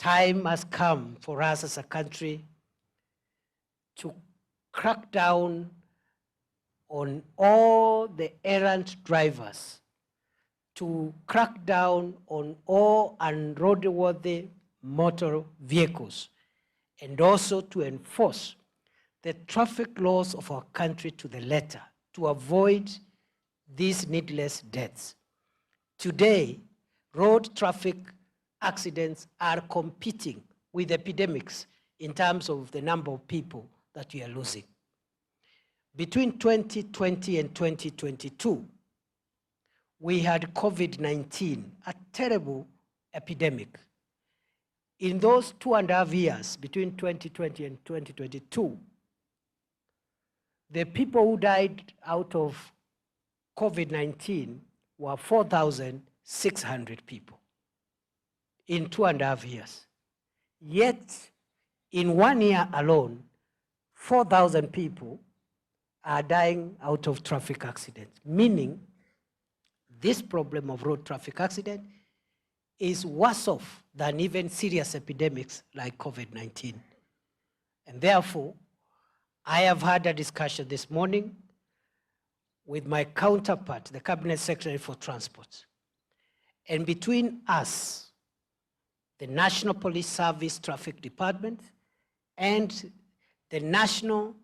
time has come for us as a country to crack down on all the errant drivers, to crack down on all unroadworthy motor vehicles, and also to enforce the traffic laws of our country to the letter to avoid these needless deaths. Today, road traffic accidents are competing with epidemics in terms of the number of people that we are losing. Between 2020 and 2022, we had COVID-19, a terrible epidemic. In those 2.5 years, between 2020 and 2022, the people who died out of COVID-19 were 4,600 people in 2.5 years. Yet, in 1 year alone, 4,000 people are dying out of traffic accidents, meaning this problem of road traffic accident is worse off than even serious epidemics like COVID-19. And therefore, I have had a discussion this morning with my counterpart, the Cabinet Secretary for Transport. And between us, the National Police Service Traffic Department, and the National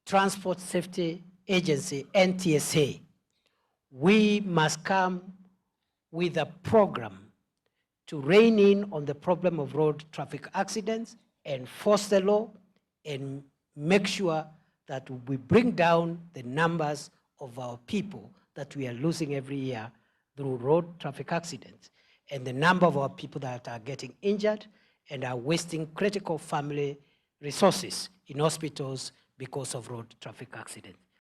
Transport Safety Agency, NTSA, we must come with a program to rein in on the problem of road traffic accidents, enforce the law, and make sure that we bring down the numbers of our people that we are losing every year through road traffic accidents, and the number of our people that are getting injured and are wasting critical family resources in hospitals because of road traffic accidents.